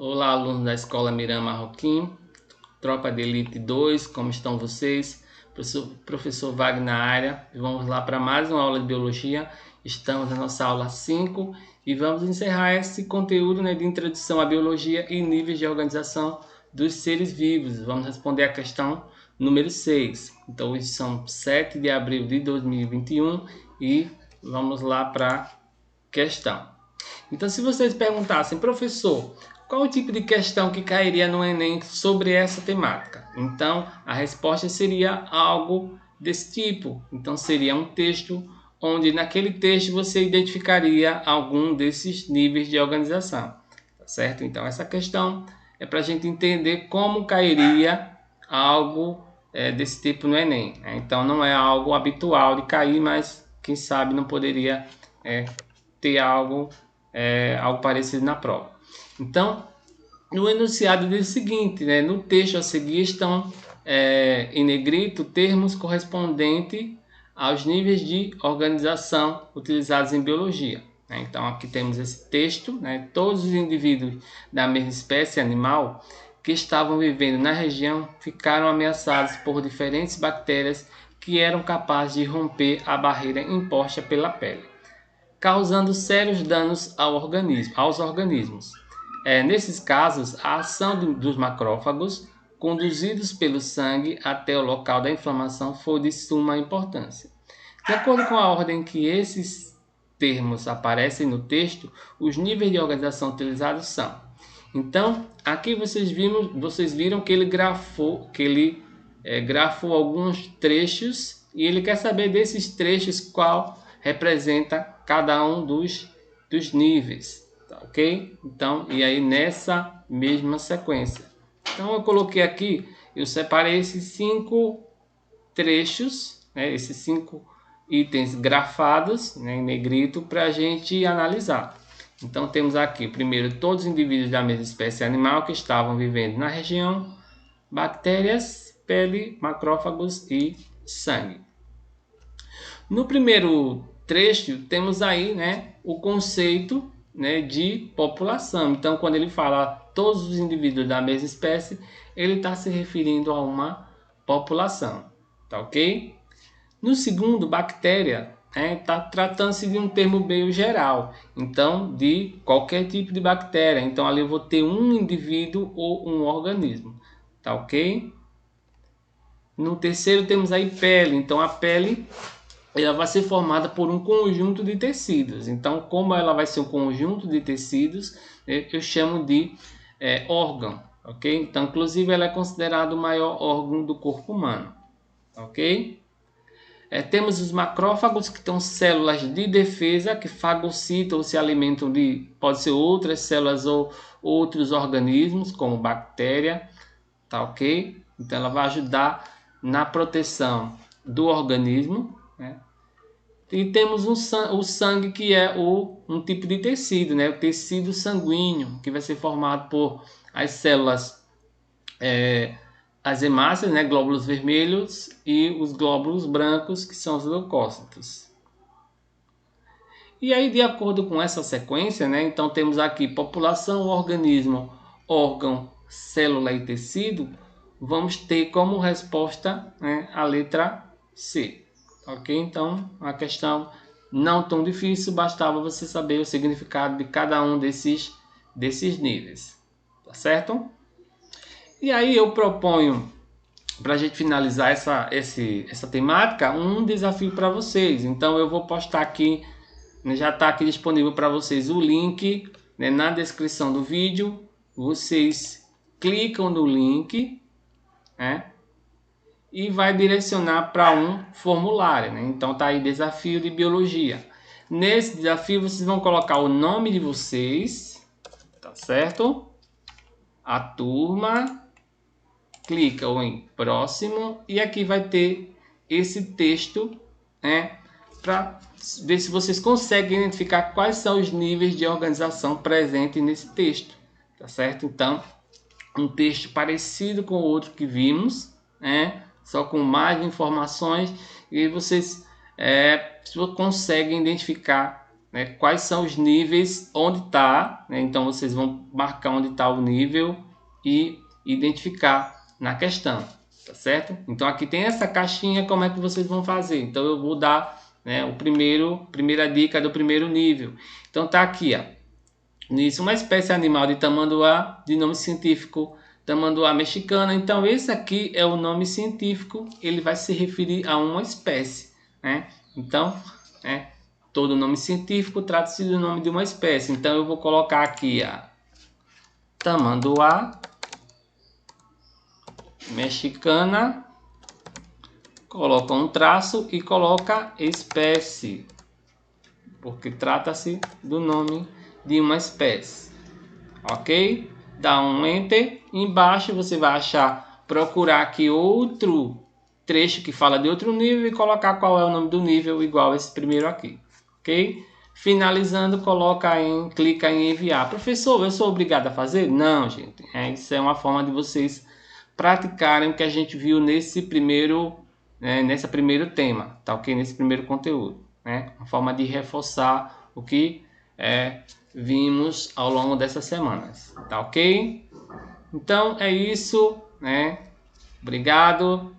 Olá, alunos da Escola Miram Marroquim, Tropa de Elite 2, como estão vocês? Professor Wagner na área. Vamos lá para mais uma aula de Biologia. Estamos na nossa aula 5 e vamos encerrar esse conteúdo, de introdução à Biologia e níveis de organização dos seres vivos. Vamos responder a questão número 6. Então, hoje são 7 de abril de 2021 e vamos lá para a questão. Então, se vocês perguntassem, professor, qual o tipo de questão que cairia no Enem sobre essa temática? Então, a resposta seria algo desse tipo. Então, seria um texto onde naquele texto você identificaria algum desses níveis de organização, tá certo? Então, essa questão é para a gente entender como cairia algo desse tipo no Enem. Então, não é algo habitual de cair, mas quem sabe não poderia ter algo parecido na prova. Então, no enunciado diz o seguinte, no texto a seguir estão em negrito termos correspondentes aos níveis de organização utilizados em biologia. Então, aqui temos esse texto, todos os indivíduos da mesma espécie animal que estavam vivendo na região ficaram ameaçados por diferentes bactérias que eram capazes de romper a barreira imposta pela pele, causando sérios danos aos organismos. Nesses casos, a ação dos macrófagos, conduzidos pelo sangue até o local da inflamação, foi de suma importância. De acordo com a ordem que esses termos aparecem no texto, os níveis de organização utilizados são. Então, aqui vocês viram que ele grafou alguns trechos e ele quer saber desses trechos qual representa cada um dos níveis, tá ok? Então, e aí nessa mesma sequência. Então eu coloquei aqui, eu separei esses 5 trechos, esses 5 itens grafados, em negrito, para a gente analisar. Então temos aqui, primeiro, todos os indivíduos da mesma espécie animal que estavam vivendo na região, bactérias, pele, macrófagos e sangue. No primeiro trecho, temos aí o conceito de população. Então, quando ele fala todos os indivíduos da mesma espécie, ele está se referindo a uma população. Tá ok? No segundo, bactéria, está tratando-se de um termo meio geral. Então, de qualquer tipo de bactéria. Então, ali eu vou ter um indivíduo ou um organismo. Tá ok? No terceiro, temos aí pele. Então, a pele ela vai ser formada por um conjunto de tecidos. Então, como ela vai ser um conjunto de tecidos, eu chamo de órgão, ok? Então, inclusive, ela é considerada o maior órgão do corpo humano, ok? Temos os macrófagos, que são células de defesa, que fagocitam ou se alimentam de, pode ser outras células ou outros organismos, como bactéria, tá ok? Então, ela vai ajudar na proteção do organismo, E temos o sangue, que é um tipo de tecido, o tecido sanguíneo, que vai ser formado por as células, as hemácias, glóbulos vermelhos, e os glóbulos brancos, que são os leucócitos. E aí, de acordo com essa sequência, então temos aqui população, organismo, órgão, célula e tecido, vamos ter como resposta a letra C. Ok? Então, a questão não tão difícil, bastava você saber o significado de cada um desses níveis. Tá certo? E aí eu proponho, para a gente finalizar essa temática, um desafio para vocês. Então, eu vou postar aqui, já está aqui disponível para vocês o link na descrição do vídeo. Vocês clicam no link, e vai direcionar para um formulário. Então tá aí, desafio de biologia. Nesse desafio vocês vão colocar o nome de vocês, tá certo? A turma, clica em próximo e aqui vai ter esse texto, para ver se vocês conseguem identificar quais são os níveis de organização presentes nesse texto, tá certo? Então, um texto parecido com o outro que vimos, só com mais informações, e vocês conseguem identificar né, quais são os níveis, onde está, né? Então vocês vão marcar onde está o nível e identificar na questão, tá certo? Então aqui tem essa caixinha, como é que vocês vão fazer? Então eu vou dar, né, primeira dica do primeiro nível. Então tá aqui, ó. Nisso, uma espécie animal de tamanduá, de nome científico tamanduá mexicana. Então esse aqui é o nome científico, ele vai se referir a uma espécie, né? Então, né, todo nome científico trata-se do nome de uma espécie. Então eu vou colocar aqui a tamanduá mexicana, coloca um traço e coloca espécie, porque trata-se do nome de uma espécie, ok? Dá um enter, embaixo você vai achar, procurar aqui outro trecho que fala de outro nível e colocar qual é o nome do nível igual a esse primeiro aqui, ok? Finalizando, clica em enviar. Professor, eu sou obrigado a fazer? Não, gente. Isso é uma forma de vocês praticarem o que a gente viu nesse primeiro tema, tá ok? Nesse primeiro conteúdo, né? Uma forma de reforçar o que vimos ao longo dessas semanas, tá ok? Então é isso, né? Obrigado.